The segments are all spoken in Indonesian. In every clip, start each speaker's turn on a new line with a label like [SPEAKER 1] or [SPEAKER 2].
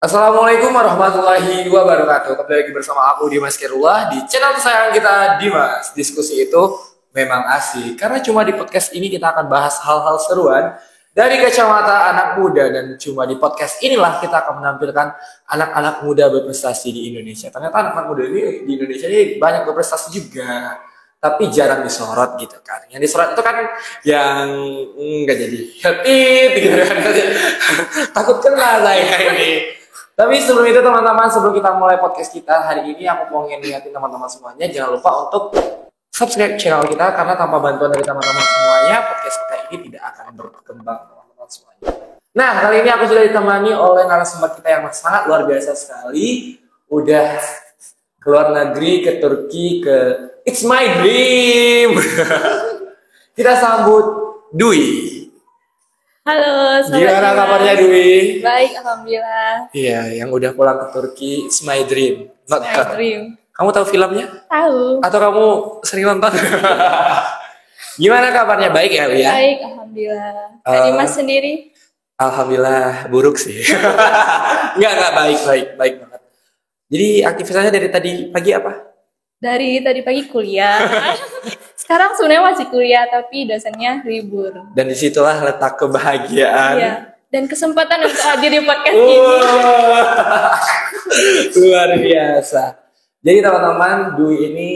[SPEAKER 1] Assalamualaikum warahmatullahi wabarakatuh. Kembali lagi bersama aku Dimas Kerua di channel kesayangan kita Dimas. Diskusi itu memang asik karena cuma di podcast ini kita akan bahas hal-hal seruan dari kacamata anak muda, dan cuma di podcast inilah kita akan menampilkan anak-anak muda berprestasi di Indonesia. Ternyata anak-anak muda ini di Indonesia ini banyak berprestasi juga, tapi jarang disorot gitu kan. Yang disorot itu kan yang enggak jadi tit gitu kan. Takut kena saya ini. Tapi sebelum itu teman-teman, sebelum kita mulai podcast kita hari ini, aku mau ngingetin teman-teman semuanya, jangan lupa untuk subscribe channel kita, karena tanpa bantuan dari teman-teman semuanya, podcast kita ini tidak akan berkembang, teman-teman semuanya. Nah, kali ini aku sudah ditemani oleh narasumber kita yang sangat luar biasa sekali. Udah ke luar negeri, ke Turki, ke It's My Dream. Kita sambut Dwi.
[SPEAKER 2] Halo,
[SPEAKER 1] gimana kabarnya Dwi?
[SPEAKER 2] Baik, alhamdulillah.
[SPEAKER 1] Iya, yang udah pulang ke Turki, It's My Dream. Not
[SPEAKER 2] My Dream.
[SPEAKER 1] Kamu tahu filmnya?
[SPEAKER 2] Tahu.
[SPEAKER 1] Atau kamu sering nonton? Gimana kabarnya? Baik ya, Wi?
[SPEAKER 2] Baik, alhamdulillah. Dimas sendiri?
[SPEAKER 1] Alhamdulillah, buruk sih. Enggak, baik banget. Jadi aktivitasnya dari tadi pagi apa?
[SPEAKER 2] Dari tadi pagi kuliah. Sekarang sebenarnya masih kuliah, tapi dosennya libur.
[SPEAKER 1] Dan disitulah letak kebahagiaan.
[SPEAKER 2] Iya. Dan kesempatan untuk hadir di podcast ini.
[SPEAKER 1] Luar biasa. Jadi teman-teman, Dwi ini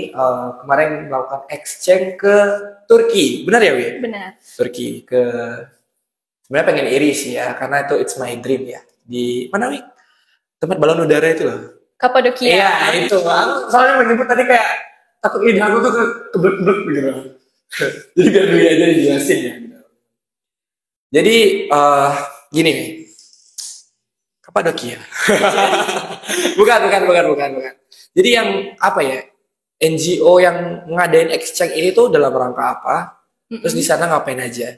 [SPEAKER 1] kemarin melakukan exchange ke Turki. Benar ya, Wi?
[SPEAKER 2] Benar.
[SPEAKER 1] Turki ke... Sebenarnya pengen iri sih ya, karena itu It's My Dream ya. Di mana, Wi? Tempat balon udara itu loh.
[SPEAKER 2] Kapadokia.
[SPEAKER 1] Iya, itu. Soalnya menyebut tadi kayak takut lidah aku tuh keblek-blek gitu. Jadi biar Dwi aja dijelasin ya. Jadi gini nih. Kapadokia. Bukan. Jadi yang apa ya? NGO yang ngadain exchange ini tuh dalam rangka apa? Terus di sana ngapain aja?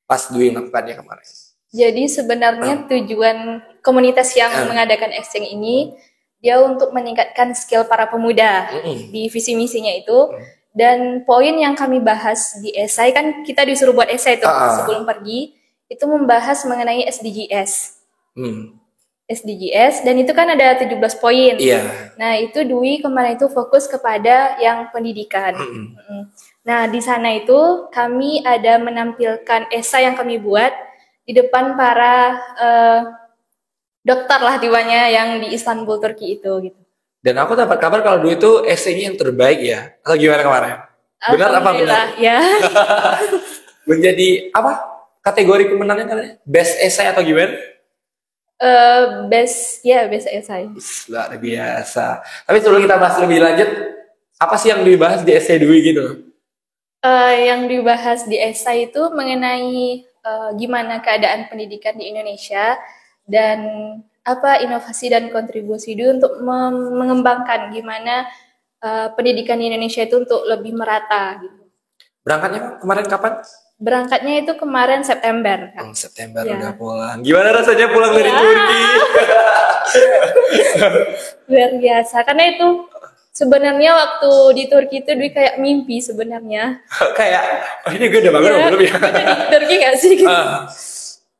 [SPEAKER 1] Pas Dwi melakukannya kemarin.
[SPEAKER 2] Jadi sebenarnya tujuan komunitas yang mengadakan exchange ini, dia untuk meningkatkan skill para pemuda di visi misinya itu. Dan poin yang kami bahas di esai, kan kita disuruh buat esai tuh sebelum pergi, itu membahas mengenai SDGs. SDGs, dan itu kan ada 17 poin.
[SPEAKER 1] Iya.
[SPEAKER 2] Nah, itu Dwi kemarin itu fokus kepada yang pendidikan. Nah, di sana itu kami ada menampilkan esai yang kami buat di depan para dokter lah tiba-nya yang di Istanbul, Turki itu gitu.
[SPEAKER 1] Dan aku dapat kabar kalau Dwi itu esainya yang terbaik ya. Atau gimana kemarin? Benar apa benar?
[SPEAKER 2] Ya.
[SPEAKER 1] Menjadi apa? Kategori kemenangan kalian? Best esai atau gimana?
[SPEAKER 2] Best esai.
[SPEAKER 1] Luar biasa. Tapi sebelum kita bahas lebih lanjut, apa sih yang dibahas di esai Dwi gitu?
[SPEAKER 2] Yang dibahas di esai itu mengenai gimana keadaan pendidikan di Indonesia dan apa inovasi dan kontribusi dia untuk mengembangkan gimana pendidikan di Indonesia itu untuk lebih merata gitu.
[SPEAKER 1] Berangkatnya kemarin kapan?
[SPEAKER 2] Berangkatnya itu kemarin September.
[SPEAKER 1] September ya. Udah pulang. Gimana rasanya pulang dari Turki?
[SPEAKER 2] Luar biasa. Karena itu sebenarnya waktu di Turki itu Dwi kayak mimpi sebenarnya.
[SPEAKER 1] Kayak, ini gue udah bangun belum ya?
[SPEAKER 2] Di Turki gak sih? Gitu.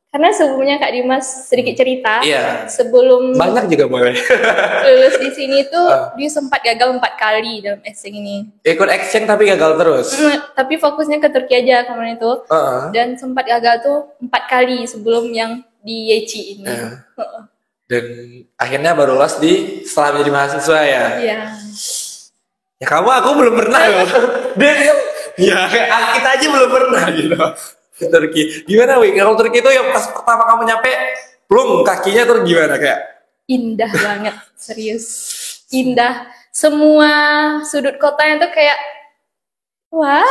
[SPEAKER 2] Karena sebelumnya Kak Dimas sedikit cerita, sebelum
[SPEAKER 1] banyak juga boleh
[SPEAKER 2] lulus di sini tuh dia sempat gagal 4 kali dalam exchange ini.
[SPEAKER 1] Ikut exchange tapi gagal terus.
[SPEAKER 2] Tapi fokusnya ke Turki aja kemarin itu, dan sempat gagal tuh 4 kali sebelum yang di YC ini.
[SPEAKER 1] Dan akhirnya baru lolos di setelah menjadi mahasiswa ya.
[SPEAKER 2] Iya.
[SPEAKER 1] Ya aku belum pernah loh. Ya kita aja belum pernah gitu. Turki. Gimana Wi? Kalau Turki itu yang pas pertama kamu nyampe, plung kakinya tuh gimana kayak?
[SPEAKER 2] Indah banget, serius. Indah. Semua sudut kotanya tuh kayak wah.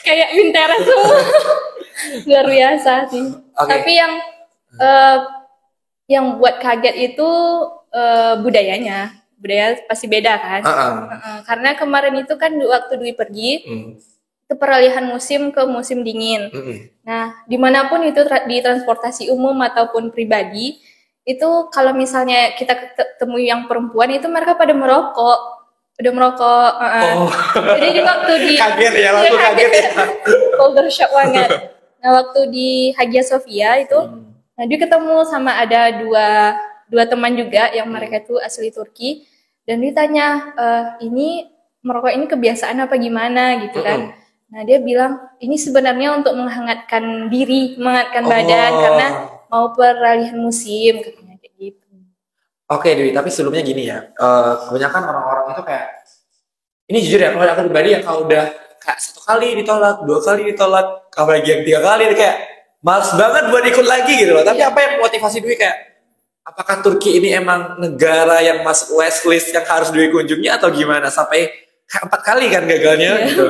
[SPEAKER 2] Kayak Pinterest semua. Luar biasa sih. Tapi yang buat kaget itu budayanya. Budaya pasti beda kan? Karena kemarin itu kan waktu Dwi pergi, itu peralihan musim ke musim dingin. Nah, dimanapun itu di transportasi umum ataupun pribadi, itu kalau misalnya kita ketemu yang perempuan itu mereka pada merokok. Udah merokok. Jadi di waktu di
[SPEAKER 1] kaget ya, langsung kaget ya.
[SPEAKER 2] Culture shock banget. Nah, waktu di Hagia Sophia itu, nah dia ketemu sama ada 2 teman juga yang mereka itu asli Turki, dan ditanya, ini merokok ini kebiasaan apa gimana gitu kan. Nah dia bilang ini sebenarnya untuk menghangatkan diri, menghangatkan badan karena mau peralihan musim katanya kayak gitu.
[SPEAKER 1] Oke Dewi, tapi sebelumnya gini ya, kebanyakan orang-orang itu kayak, ini jujur ya, kalau aku pribadi ya kalau udah kayak 1 kali ditolak, 2 kali ditolak, apalagi yang 3 kali kayak males banget buat ikut lagi gitu loh. Tapi apa yang motivasi Dewi kayak, apakah Turki ini emang negara yang masuk wishlist yang harus Dewi kunjungi atau gimana? Sampai 4 kali kan gagalnya gitu.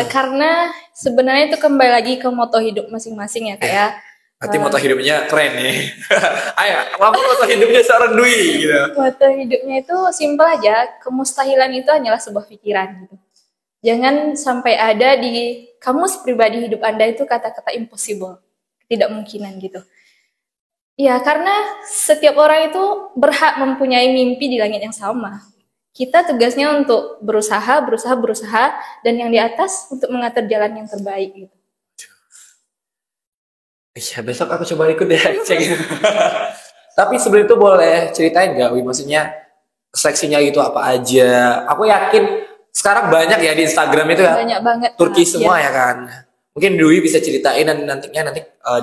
[SPEAKER 2] Karena sebenarnya itu kembali lagi ke moto hidup masing-masing ya Kak ya.
[SPEAKER 1] Berarti moto hidupnya keren nih. Ayo, apa moto hidupnya seorang Dwi gitu?
[SPEAKER 2] Moto hidupnya itu simpel aja, kemustahilan itu hanyalah sebuah pikiran gitu. Jangan sampai ada di kamus pribadi hidup Anda itu kata-kata impossible, tidak mungkinan gitu. Ya, karena setiap orang itu berhak mempunyai mimpi di langit yang sama. Kita tugasnya untuk berusaha, dan yang di atas untuk mengatur jalan yang terbaik gitu.
[SPEAKER 1] Iya, besok aku coba ikut deh cek. Tapi sebelum itu boleh ceritain gak, Wi? Maksudnya seleksinya gitu apa aja? Aku yakin sekarang banyak ya di Instagram itu ya.
[SPEAKER 2] Banyak banget.
[SPEAKER 1] Turki semua ya kan. Mungkin Dwi bisa ceritain dan nanti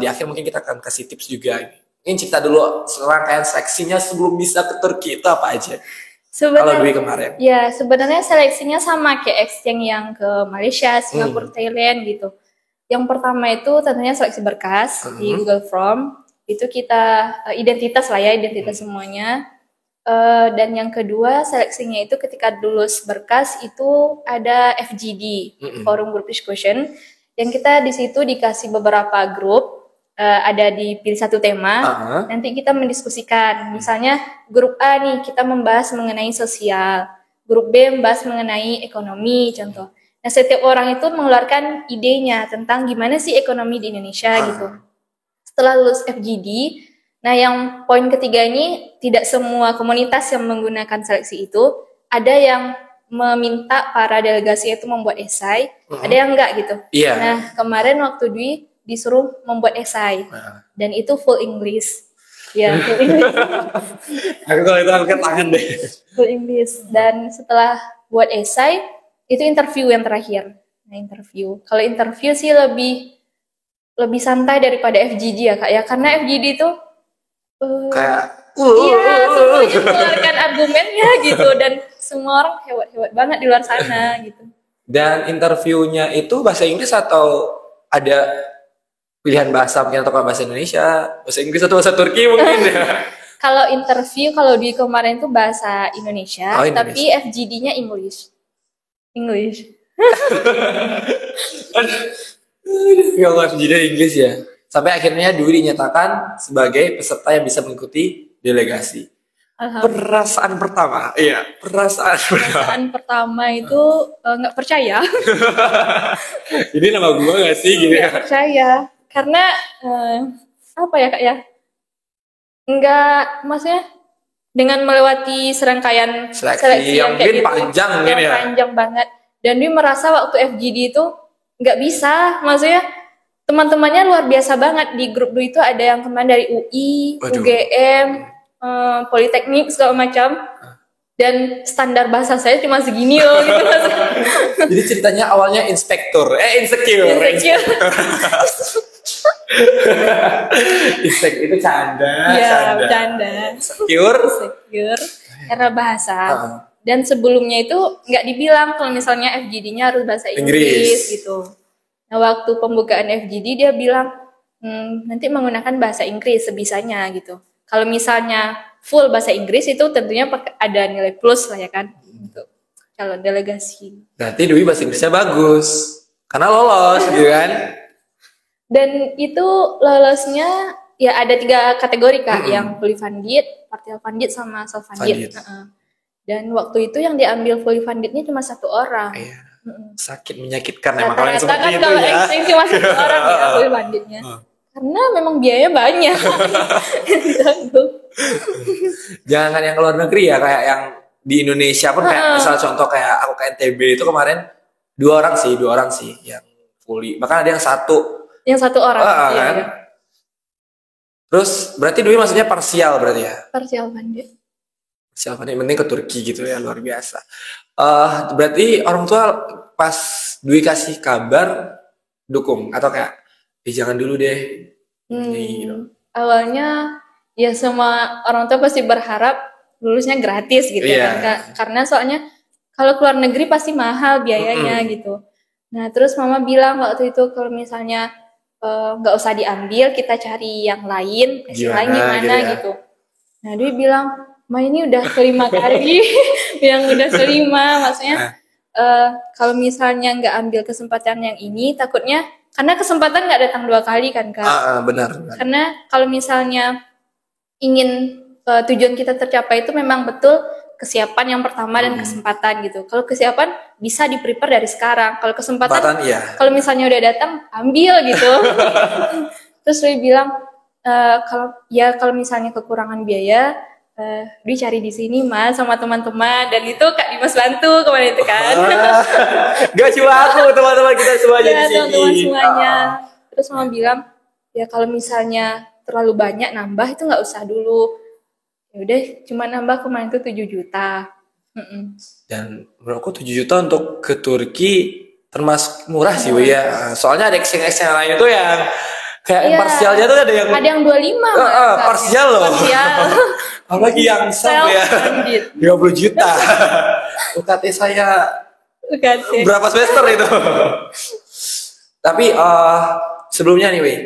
[SPEAKER 1] di akhir mungkin kita akan kasih tips juga. Mungkin cerita dulu serangkaian seleksinya sebelum bisa ke Turki itu apa aja? Kalau Dwi kemarin.
[SPEAKER 2] Ya, sebenarnya seleksinya sama kayak exchange yang ke Malaysia, Singapura, Thailand gitu. Yang pertama itu tentunya seleksi berkas di Google Form. Itu kita identitas lah ya, identitas semuanya. Dan yang kedua seleksinya itu ketika lulus berkas itu ada FGD, Forum Group Discussion, yang kita di situ dikasih beberapa grup, ada dipilih 1 tema, nanti kita mendiskusikan. Misalnya grup A nih kita membahas mengenai sosial, grup B membahas mengenai ekonomi contoh. Nah setiap orang itu mengeluarkan idenya tentang gimana sih ekonomi di Indonesia gitu. Setelah lulus FGD, nah yang poin ketiga ini tidak semua komunitas yang menggunakan seleksi itu, ada yang meminta para delegasi itu membuat esai, ada yang enggak gitu. Nah kemarin waktu Dwi disuruh membuat esai, dan itu full English. Ya, full English.
[SPEAKER 1] Aku kalau itu angkat tangan deh.
[SPEAKER 2] Full English. Dan setelah buat esai, itu interview yang terakhir. Nah interview. Kalau interview sih lebih santai daripada FGD ya Kak ya, karena FGD itu
[SPEAKER 1] kayak
[SPEAKER 2] iya, semuanya mengeluarkan argumennya gitu, dan semua orang hebat-hebat banget di luar sana gitu. Dan
[SPEAKER 1] interviewnya itu bahasa Inggris atau ada pilihan bahasa mungkin, atau bahasa Indonesia, bahasa Inggris atau bahasa Turki mungkin ya?
[SPEAKER 2] Kalau interview kalau di kemarin itu bahasa Indonesia, tapi FGD-nya English.
[SPEAKER 1] Kalau FGD Inggris ya. Sampai akhirnya Dwi dinyatakan sebagai peserta yang bisa mengikuti delegasi. Perasaan pertama
[SPEAKER 2] itu nggak percaya.
[SPEAKER 1] Ini nama gue nggak sih gitu?
[SPEAKER 2] Nggak percaya, karena apa ya Kak ya? Nggak, maksudnya dengan melewati serangkaian seleksi yang kayak gitu, panjang banget. Dan dia merasa waktu FGD itu nggak bisa, maksudnya teman-temannya luar biasa banget. Di grup itu ada yang teman dari UI, UGM, Politeknik segala macam, dan standar bahasa saya cuma segini loh gitu.
[SPEAKER 1] Jadi ceritanya awalnya insecure. Insecure itu canda.
[SPEAKER 2] Iya, canda.
[SPEAKER 1] Insecure
[SPEAKER 2] Karena bahasa. Dan sebelumnya itu nggak dibilang kalau misalnya FGD-nya harus bahasa Inggris gitu. Nah waktu pembukaan FGD dia bilang nanti menggunakan bahasa Inggris sebisanya gitu. Kalau misalnya full bahasa Inggris itu tentunya ada nilai plus lah ya kan untuk calon delegasi.
[SPEAKER 1] Berarti Dwi bahasa Inggrisnya bagus karena lolos gitu kan?
[SPEAKER 2] Dan itu lolosnya ya ada 3 kategori Kak, yang fully funded, partial funded, sama self funded. Dan waktu itu yang diambil fully fundednya cuma 1 orang.
[SPEAKER 1] Sakit, menyakitkan emang kalau yang seperti
[SPEAKER 2] kan
[SPEAKER 1] itu
[SPEAKER 2] kalau
[SPEAKER 1] ya.
[SPEAKER 2] exchange cuma 1 orang ya fully fundednya. Karena memang biayanya banyak.
[SPEAKER 1] Jangan yang luar negeri ya, kayak yang di Indonesia pun kayak misal contoh kayak aku ke NTB itu kemarin 2 orang sih yang fully. Bahkan ada yang 1
[SPEAKER 2] orang.
[SPEAKER 1] kan? Terus berarti Dwi maksudnya parsial berarti ya?
[SPEAKER 2] Parsial pandai.
[SPEAKER 1] Parsial pandai, penting ke Turki gitu ya, luar biasa. Berarti orang tua pas Dwi kasih kabar dukung atau kayak jangan dulu deh.
[SPEAKER 2] Gitu. Awalnya ya semua orang tua pasti berharap lulusnya gratis gitu kan. Karena soalnya kalau keluar negeri pasti mahal biayanya gitu. Nah terus mama bilang waktu itu kalau misalnya nggak usah diambil, kita cari yang lain, gimana gitu. Nah dia bilang, Ma ini udah kelima kali, yang udah kelima, maksudnya kalau misalnya nggak ambil kesempatan yang ini, takutnya karena kesempatan nggak datang 2 kali kan Kak.
[SPEAKER 1] Benar.
[SPEAKER 2] Karena kalau misalnya ingin tujuan kita tercapai itu memang betul kesiapan yang pertama dan kesempatan gitu. Kalau kesiapan bisa di-prepare dari sekarang. Kalau kesempatan, kalau misalnya udah datang, ambil gitu. Terus dia bilang, kalau misalnya kekurangan biaya, Dwi cari di sini Mas sama teman-teman, dan itu Kak Dimas bantu kemarin itu kan.
[SPEAKER 1] Gak cuma aku, teman-teman kita semuanya di sini.
[SPEAKER 2] Teman-teman semuanya. Terus mama bilang, ya kalau misalnya terlalu banyak nambah itu nggak usah dulu. Ya udah cuma nambah kemarin itu 7 juta.
[SPEAKER 1] Dan menurutku 7 juta untuk ke Turki termasuk murah sih ya. Soalnya ada exchange lain itu yang kayak parsialnya tuh ada yang
[SPEAKER 2] 25
[SPEAKER 1] parsial loh. Apalagi yang sub ya 50 juta. UKT saya berapa semester itu. Tapi sebelumnya nih Wei,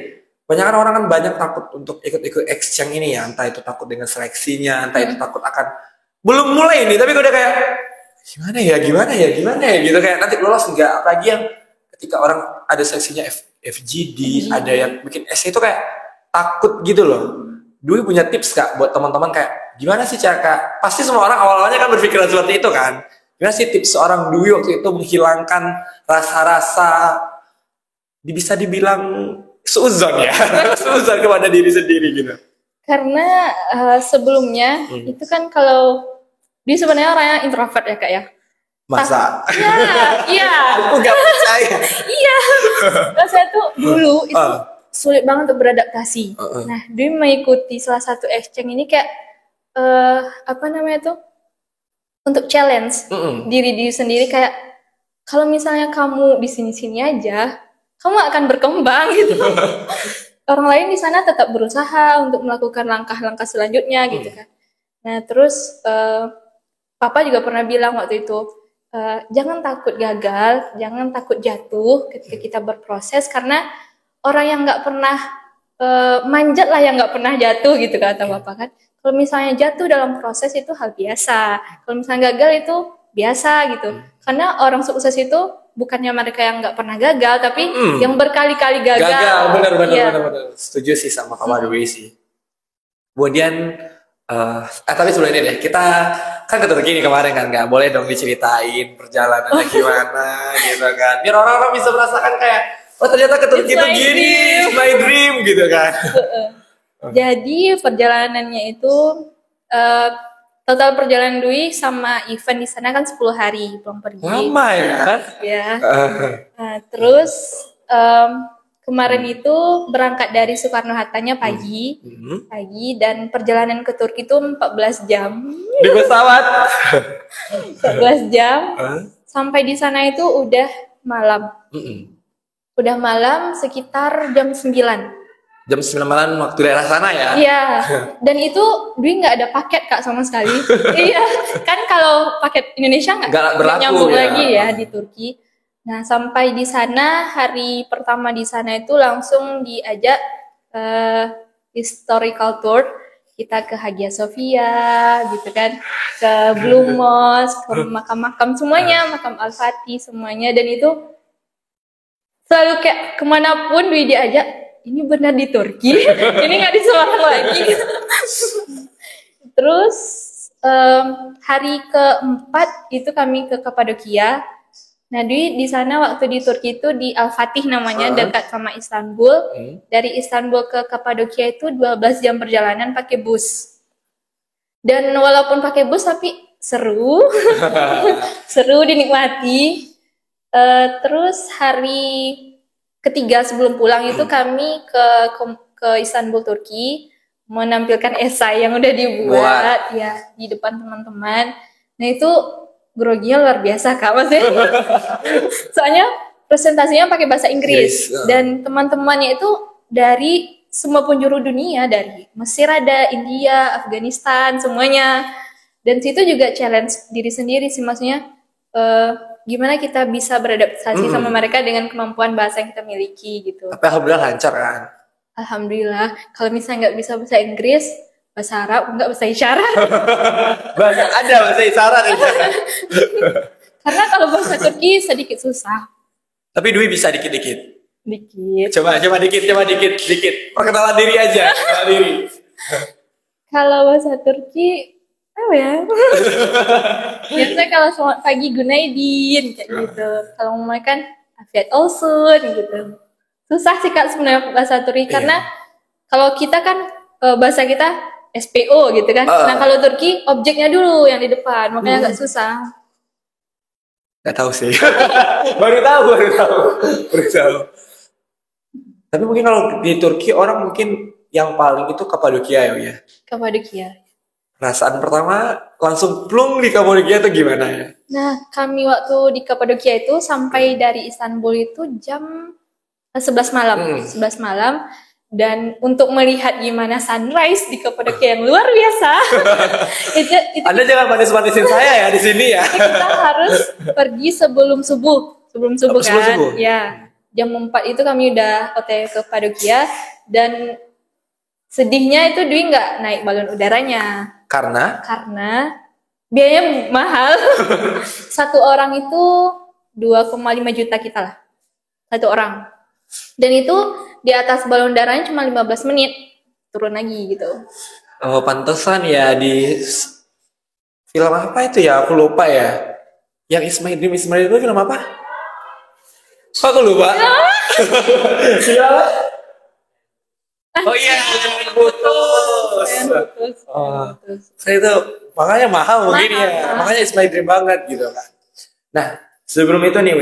[SPEAKER 1] banyak orang kan banyak takut untuk ikut-ikut exchange ini ya, entah itu takut dengan seleksinya, entah itu takut akan belum mulai nih, tapi udah kayak gimana ya gitu, kayak nanti lolos enggak, apalagi yang ketika orang ada seleksinya FGD, ada yang bikin essay itu kayak takut gitu loh. Dwi punya tips Kak buat teman-teman kayak gimana sih cara Kak? Pasti semua orang awalnya kan berpikiran seperti itu kan. Gimana sih tips seorang Dwi waktu itu menghilangkan rasa-rasa bisa dibilang seuzon ya, seuzon kepada diri sendiri gitu.
[SPEAKER 2] Karena sebelumnya itu kan kalau dia sebenarnya orangnya introvert ya Kak ya.
[SPEAKER 1] Masa?
[SPEAKER 2] Iya.
[SPEAKER 1] Aku gak percaya.
[SPEAKER 2] Iya. Saya tuh dulu itu sulit banget untuk beradaptasi. Nah, dia mengikuti salah satu exchange ini kayak untuk challenge diri sendiri, kayak kalau misalnya kamu di sini-sini aja, kamu akan berkembang gitu. Orang lain di sana tetap berusaha untuk melakukan langkah-langkah selanjutnya gitu kan. Nah, terus Papa juga pernah bilang waktu itu, jangan takut gagal, jangan takut jatuh ketika kita berproses, karena orang yang nggak pernah manjat lah yang nggak pernah jatuh gitu kata Bapak kan. Kalau misalnya jatuh dalam proses itu hal biasa, kalau misalnya gagal itu biasa gitu. Karena orang sukses itu bukannya mereka yang nggak pernah gagal, tapi yang berkali-kali gagal.
[SPEAKER 1] Benar. Setuju sih sama Kak Dwi sih. Kemudian tapi sebelum ini deh, kita kan ke Turki nih kemarin kan, nggak boleh dong diceritain perjalanannya gimana gitu kan, biar orang-orang bisa merasakan kayak ternyata ke Turki itu gini, my dream gitu kan.
[SPEAKER 2] Jadi perjalanannya itu total perjalanan Dwi sama event di sana kan 10 hari pulang pergi.
[SPEAKER 1] Lama ya.
[SPEAKER 2] Terus kemarin itu berangkat dari Soekarno-Hattanya pagi, dan perjalanan ke Turki itu 14 jam.
[SPEAKER 1] Di pesawat.
[SPEAKER 2] 14 jam. Sampai di sana itu udah malam. Udah malam sekitar jam 9.
[SPEAKER 1] Jam 9 malam waktu daerah sana ya?
[SPEAKER 2] Iya. Dan itu Dwi nggak ada paket Kak sama sekali. Iya. Kan kalau paket Indonesia nggak nyambung lagi ya di Turki. Nah, sampai di sana, hari pertama di sana itu langsung diajak historical tour. Kita ke Hagia Sophia, gitu kan, ke Blue Mosque, ke makam-makam semuanya, makam Al-Fatih semuanya. Dan itu selalu kayak kemanapun Dwi diajak, ini benar di Turki, ini nggak di Semarang lagi. Terus hari keempat itu kami ke Kapadokia. Nah, di sana waktu di Turki itu di Al-Fatih namanya, dekat sama Istanbul. Dari Istanbul ke Kapadokia itu 12 jam perjalanan pakai bus. Dan walaupun pakai bus tapi seru. Seru dinikmati. Terus hari ketiga sebelum pulang itu kami ke Istanbul, Turki, menampilkan esai yang udah dibuat ya di depan teman-teman. Nah itu groginya luar biasa Kak, maksudnya. Soalnya presentasinya pakai bahasa Inggris dan teman-temannya itu dari semua penjuru dunia, dari Mesir ada, India, Afghanistan, semuanya. Dan situ juga challenge diri sendiri sih, maksudnya gimana kita bisa beradaptasi sama mereka dengan kemampuan bahasa yang kita miliki gitu.
[SPEAKER 1] Tapi alhamdulillah lancar kan?
[SPEAKER 2] Alhamdulillah. Kalau misalnya nggak bisa bahasa Inggris, bahasa Arab, nggak bahasa isyarat.
[SPEAKER 1] Ada bahasa isyarat.
[SPEAKER 2] Karena kalau bahasa Turki sedikit susah.
[SPEAKER 1] Tapi Dwi bisa dikit-dikit.
[SPEAKER 2] Dikit.
[SPEAKER 1] Coba dikit. Perkenalan diri aja.
[SPEAKER 2] Kalau bahasa Turki apa ya? Biasanya kalau selamat pagi Gunaidin kayak gitu. Kalau mau makan Afiyat olsun gitu. Susah sih Kak sebenarnya bahasa Turki karena kalau kita kan bahasa kita SPO gitu kan. Nah kalau Turki objeknya dulu yang di depan, makanya agak susah.
[SPEAKER 1] Gak tahu sih. baru tahu. Tapi mungkin kalau di Turki orang mungkin yang paling itu Kapadokia ya.
[SPEAKER 2] Kapadokia.
[SPEAKER 1] Perasaan pertama langsung plung di Kapadokia itu gimana ya?
[SPEAKER 2] Nah, kami waktu di Kapadokia itu sampai dari Istanbul itu jam 11 malam. 11 malam. Dan untuk melihat gimana sunrise di Kapadokia yang luar biasa. itu
[SPEAKER 1] Anda jangan manis-manisin saya ya di sini ya.
[SPEAKER 2] Kita harus pergi sebelum subuh. Sebelum subuh kan? Subuh? Ya. Jam 4 itu kami udah OTW ke Kapadokia. Dan sedihnya itu Dwi nggak naik balon udaranya. Karena biayanya mahal. Satu orang itu 2,5 juta kita lah. Satu orang. Dan itu di atas balon udaranya cuma 15 menit. Turun lagi gitu.
[SPEAKER 1] Oh pantesan ya di film apa itu ya? Aku lupa ya. Yang Ismail itu film apa? Kok aku lupa? Film apa? Oh iya, putus. Saya itu makanya mahal mungkin ya. Makanya Ismail Dream banget gitu kan. Nah, sebelum itu nih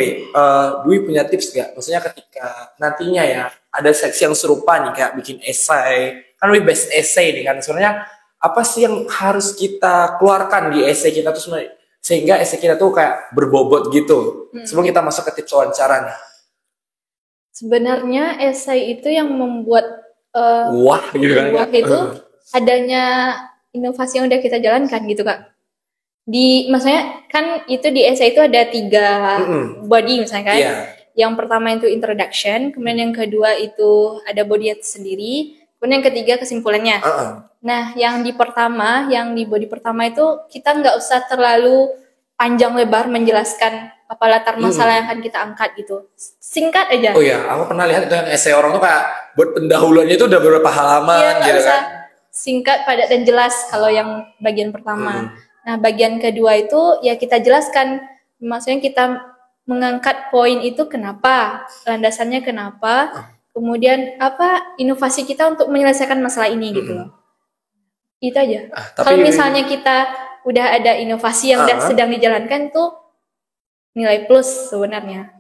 [SPEAKER 1] Dwi punya tips gak? Maksudnya ketika nantinya ya ada seksi yang serupa nih kayak bikin esai. Kan Dwi best essay nih kan. Sebenarnya apa sih yang harus kita keluarkan di esai kita tuh sehingga esai kita tuh kayak berbobot gitu. Sebelum kita masuk ke tips wawancara nih.
[SPEAKER 2] Sebenarnya esai itu yang membuat
[SPEAKER 1] wah gitu kan.
[SPEAKER 2] Wah itu adanya inovasi yang udah kita jalankan gitu Kak. Maksudnya kan itu di esai itu ada 3 body misalnya kan. Yang pertama itu introduction, kemudian yang kedua itu ada body sendiri, kemudian yang ketiga kesimpulannya. Nah yang di body pertama itu kita nggak usah terlalu panjang lebar menjelaskan apa latar masalah yang akan kita angkat gitu. Singkat aja.
[SPEAKER 1] Oh iya, aku pernah lihat itu yang esai orang tuh kayak buat pendahuluannya itu udah beberapa halaman gitu kan.
[SPEAKER 2] Singkat, padat dan jelas kalau yang bagian pertama. Nah, bagian kedua itu ya kita jelaskan, maksudnya kita mengangkat poin itu kenapa, landasannya kenapa, kemudian apa inovasi kita untuk menyelesaikan masalah ini gitu loh. Itu aja. Kalau misalnya kita udah ada inovasi yang sedang dijalankan tuh nilai plus sebenarnya.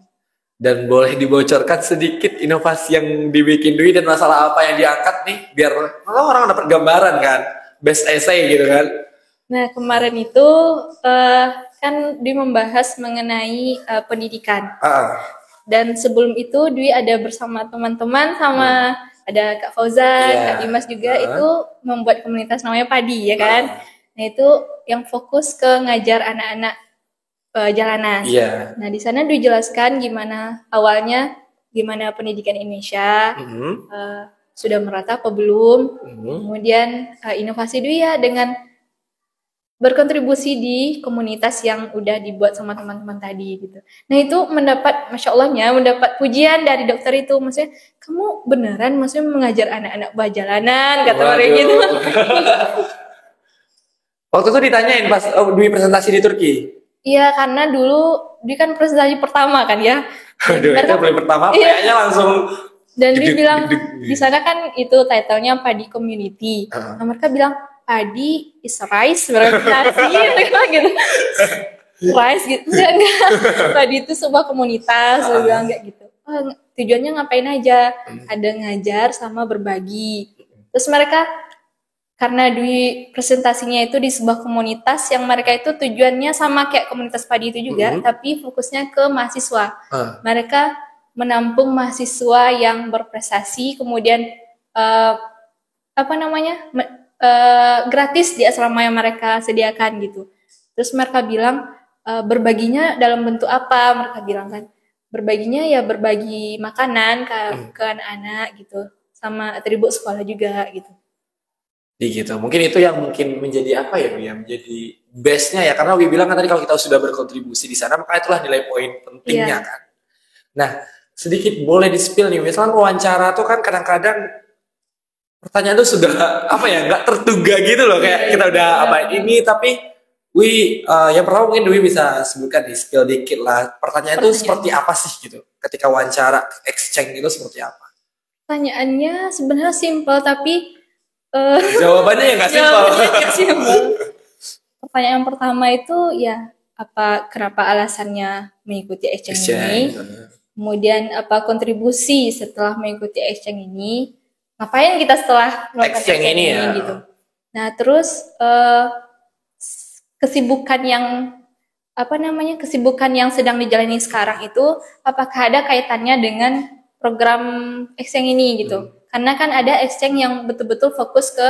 [SPEAKER 1] Dan boleh dibocorkan sedikit inovasi yang dibikin Dwi dan masalah apa yang diangkat nih biar orang dapat gambaran kan best essay gitu kan.
[SPEAKER 2] Nah kemarin itu kan Dwi membahas mengenai pendidikan. Dan sebelum itu Dwi ada bersama teman-teman sama ada Kak Fauzan, Kak Dimas juga itu membuat komunitas namanya Padi ya kan. Nah itu yang fokus ke ngajar anak-anak jalanan. Nah di sana Dwi jelaskan gimana awalnya, gimana pendidikan Indonesia sudah merata apa belum. Kemudian inovasi Dwi ya dengan berkontribusi di komunitas yang udah dibuat sama teman-teman tadi gitu. Nah itu masya Allahnya mendapat pujian dari dokter itu, maksudnya kamu beneran maksudnya mengajar anak-anak jalanan kata mereka gitu.
[SPEAKER 1] Waktu itu ditanyain pas Dwi presentasi di Turki.
[SPEAKER 2] Iya, karena dulu dia kan presentasi pertama kan ya.
[SPEAKER 1] Aduh, itu paling pertama kayaknya langsung.
[SPEAKER 2] Dan dia bilang di sana kan itu title-nya Padi Community. Nah, mereka bilang Padi is rice, berarti gitu. Rice gitu. Enggak. Padi itu sebuah komunitas, dia bilang kayak gitu. tujuannya ngapain aja. Ada ngajar sama berbagi. Terus mereka karena di presentasinya itu di sebuah komunitas yang mereka itu tujuannya sama kayak komunitas padi itu juga, tapi fokusnya ke mahasiswa. Mereka menampung mahasiswa yang berprestasi, kemudian gratis di asrama yang mereka sediakan gitu. Terus mereka bilang berbaginya dalam bentuk apa? Mereka bilang kan berbaginya ya berbagi makanan ke anak-anak gitu, sama atribut sekolah juga gitu.
[SPEAKER 1] Gitu. Mungkin itu yang mungkin menjadi apa ya, Bu, yang menjadi base-nya ya, karena Wi bilang kan tadi kalau kita sudah berkontribusi di sana maka itulah nilai poin pentingnya kan. Nah, sedikit boleh di-spill nih, misalnya wawancara tuh kan kadang-kadang pertanyaan tuh sudah apa ya, nggak terduga gitu loh, kayak kita udah apa ini, tapi Wi yang pertama mungkin Wi bisa sebutkan di spill dikit lah, pertanyaan itu seperti apa sih gitu ketika wawancara exchange itu seperti apa?
[SPEAKER 2] Pertanyaannya sebenarnya simpel tapi
[SPEAKER 1] jawabannya ya nggak simpel.
[SPEAKER 2] Pertanyaan yang pertama itu ya kenapa alasannya mengikuti exchange ini? Kemudian apa kontribusi setelah mengikuti exchange ini? Ngapain kita setelah melakukan exchange ini ya? Gitu. Nah terus kesibukan yang sedang dijalani sekarang itu apakah ada kaitannya dengan program exchange ini gitu? Karena kan ada exchange yang betul-betul fokus ke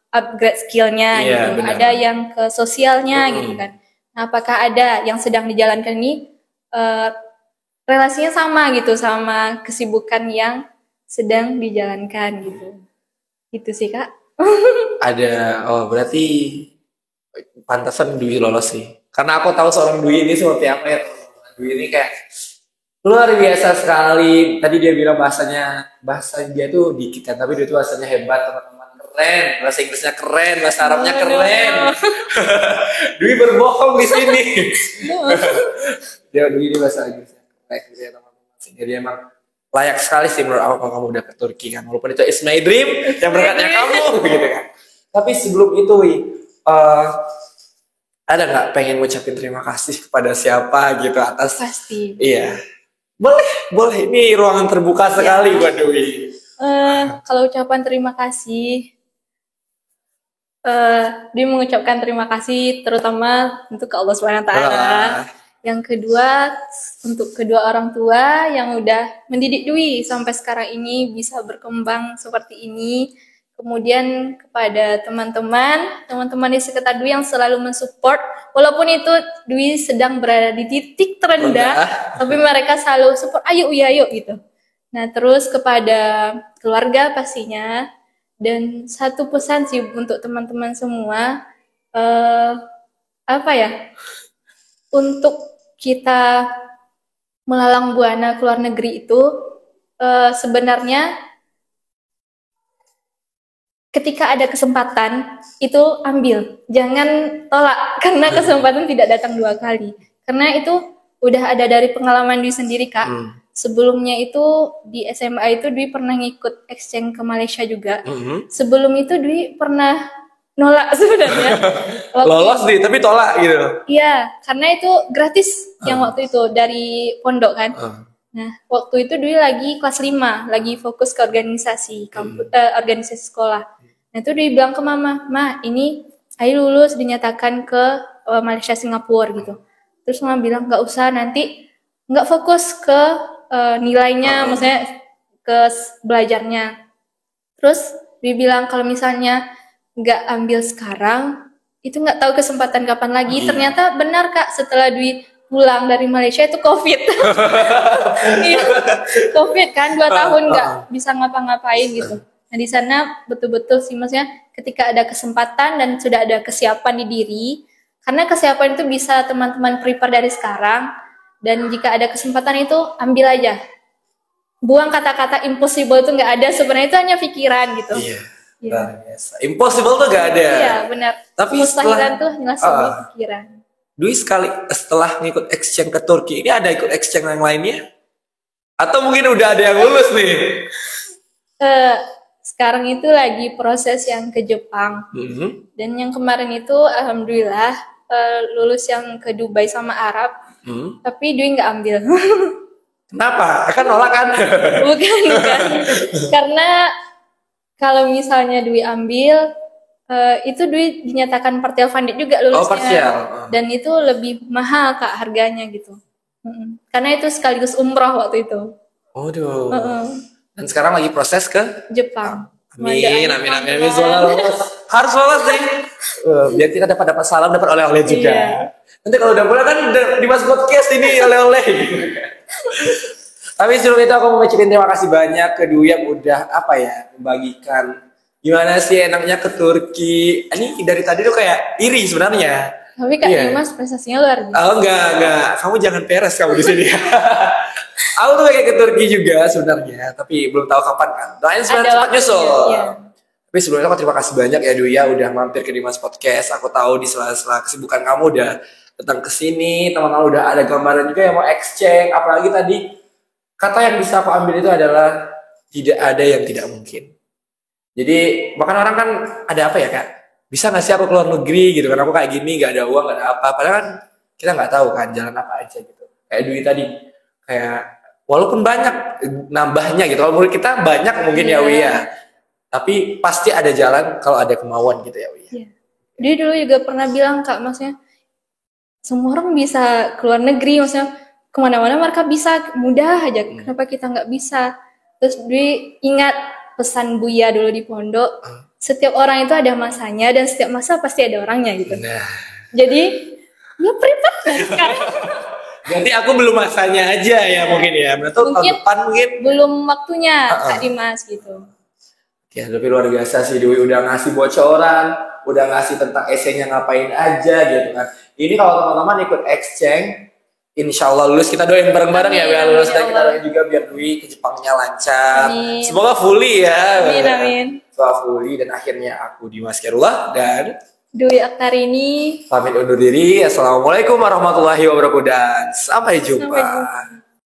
[SPEAKER 2] upgrade skillnya gitu, benar. Ada yang ke sosialnya gitu kan. Nah, apakah ada yang sedang dijalankan ini relasinya sama gitu sama kesibukan yang sedang dijalankan gitu. Itu sih Kak.
[SPEAKER 1] Ada, berarti pantasan Dwi lolos sih. Karena aku tahu seorang Dwi ini seperti apa ya. Dwi ini kayak luar biasa sekali. Tadi dia bilang bahasa dia tuh dikit kan, tapi dia tuh bahasanya hebat teman-teman, keren. Bahasa Inggrisnya keren, bahasa Arabnya keren. Dwi berbohong di sini. Dwi ini bahasa Inggrisnya keren ya teman-teman. Jadi emang layak sekali sih menurut aku kalau kamu udah ke Turki kan. Walaupun itu is my dream, yang berkatnya kamu gitu kan. Tapi sebelum itu Wi, ada nggak pengen ngucapin terima kasih kepada siapa gitu atas?
[SPEAKER 2] Pasti.
[SPEAKER 1] Iya. Boleh. Ini ruangan terbuka sekali buat Dwi.
[SPEAKER 2] Kalau ucapan terima kasih, Dwi mengucapkan terima kasih terutama untuk ke Allah SWT. Yang kedua untuk kedua orang tua yang udah mendidik Dwi sampai sekarang ini bisa berkembang seperti ini. Kemudian kepada teman-teman di sekitar Dwi yang selalu mensupport, walaupun itu Dwi sedang berada di titik terendah, tapi mereka selalu support, ayo gitu. Nah terus kepada keluarga pastinya, dan satu pesan sih untuk teman-teman semua, untuk kita melalang buana ke luar negeri itu sebenarnya ketika ada kesempatan itu ambil, jangan tolak karena kesempatan tidak datang dua kali. Karena itu udah ada dari pengalaman Dwi sendiri Kak. Sebelumnya itu di SMA itu Dwi pernah ngikut exchange ke Malaysia juga. Sebelum itu Dwi pernah nolak sebenarnya.
[SPEAKER 1] Lolos nih tapi tolak gitu.
[SPEAKER 2] Iya, karena itu gratis yang waktu itu dari pondok kan. Nah, waktu itu Dwi lagi kelas 5, lagi fokus ke organisasi organisasi sekolah. Nah, itu Dwi bilang ke mama, "Ma, ini ayo lulus dinyatakan ke Malaysia Singapura gitu." Terus mama bilang, "Nggak usah, nanti nggak fokus ke nilainya, maksudnya ke belajarnya." Terus Dwi bilang kalau misalnya nggak ambil sekarang, itu nggak tahu kesempatan kapan lagi. Ternyata benar Kak, setelah Dwi pulang dari Malaysia itu COVID. COVID kan 2 tahun nggak bisa ngapa-ngapain gitu. Nah di sana betul-betul sih maksudnya ketika ada kesempatan dan sudah ada kesiapan di diri, karena kesiapan itu bisa teman-teman prepare dari sekarang, dan jika ada kesempatan itu ambil aja. Buang kata-kata impossible itu nggak ada, sebenarnya itu hanya pikiran gitu.
[SPEAKER 1] Iya. Biasa. Impossible tuh nggak ada.
[SPEAKER 2] Iya benar.
[SPEAKER 1] Tapi
[SPEAKER 2] mustahilan tuh hanya sebuah pikiran.
[SPEAKER 1] Dwi sekali setelah ngikut exchange ke Turki, ini ada ikut exchange yang lainnya? Atau mungkin udah ada yang lulus nih?
[SPEAKER 2] Sekarang itu lagi proses yang ke Jepang. Dan yang kemarin itu alhamdulillah lulus yang ke Dubai sama Arab. Tapi Dwi nggak ambil.
[SPEAKER 1] Kenapa? Kan nolak kan?
[SPEAKER 2] Bukan. Karena kalau misalnya Dwi ambil, itu Dwi dinyatakan partial funded juga lulusnya.
[SPEAKER 1] Partial.
[SPEAKER 2] Dan itu lebih mahal Kak harganya gitu. Karena itu sekaligus umroh waktu itu.
[SPEAKER 1] Waduh. Dan sekarang lagi proses ke
[SPEAKER 2] Jepang.
[SPEAKER 1] Amin. Lolos. Harus lolos deh. Biar kita dapat salam, dapat oleh-oleh juga. Iya. Nanti kalau udah pulang kan di Mas Podcast ini oleh-oleh. Tapi sebelum itu aku mau ngucapin terima kasih banyak ke Dwi yang udah membagikan gimana sih enaknya ke Turki. Ini dari tadi tuh kayak iri sebenarnya.
[SPEAKER 2] Tapi Kak Dimas prestasinya luar biasa.
[SPEAKER 1] Oh enggak. Kamu jangan peres kamu di sini. Aku tuh kayak ke Turki juga sebenarnya, tapi belum tahu kapan kan. Doain cepat nyusul. Iya. Tapi sebelumnya aku terima kasih banyak ya Dwi ya udah mampir ke Dimas Podcast. Aku tahu di sela-sela kesibukan kamu udah datang ke sini, teman-teman udah ada gambaran juga yang mau exchange, apalagi tadi kata yang bisa aku ambil itu adalah tidak ada yang tidak mungkin. Jadi bahkan orang kan ada apa ya Kak? Bisa nggak sih aku keluar negeri gitu kan? Aku kayak gini nggak ada uang nggak ada apa. Padahal kan kita nggak tahu kan jalan apa aja gitu. Kayak Dwi tadi kayak walaupun banyak nambahnya gitu. Kalau menurut kita banyak mungkin ya Wi ya. Tapi pasti ada jalan kalau ada kemauan gitu ya Wi.
[SPEAKER 2] Yeah. Dia dulu juga pernah bilang Kak, maksudnya semua orang bisa keluar negeri, maksudnya kemana-mana mereka bisa mudah aja. Kenapa kita nggak bisa? Terus dia ingat pesan Buya dulu di pondok. Setiap orang itu ada masanya dan setiap masa pasti ada orangnya gitu. Nah. Jadi ya prepare kan.
[SPEAKER 1] Jadi aku belum masanya aja ya mungkin ya. Betul tahun depan mungkin
[SPEAKER 2] belum waktunya Kak Dimas gitu.
[SPEAKER 1] Ya tapi luar biasa sih Dwi udah ngasih bocoran, udah ngasih tentang esainya ngapain aja gitu kan. Ini kalau teman-teman ikut exchange, insya Allah lulus, kita doain bareng-bareng ya biar lulus dan kita doain juga biar Dwi ke Jepangnya lancar. Amin. Semoga fully ya.
[SPEAKER 2] Amin.
[SPEAKER 1] Semoga fully dan akhirnya aku Dimas Khairullah dan
[SPEAKER 2] Dwi Aktarini
[SPEAKER 1] pamit undur diri. Assalamualaikum warahmatullahi wabarakatuh dan sampai jumpa.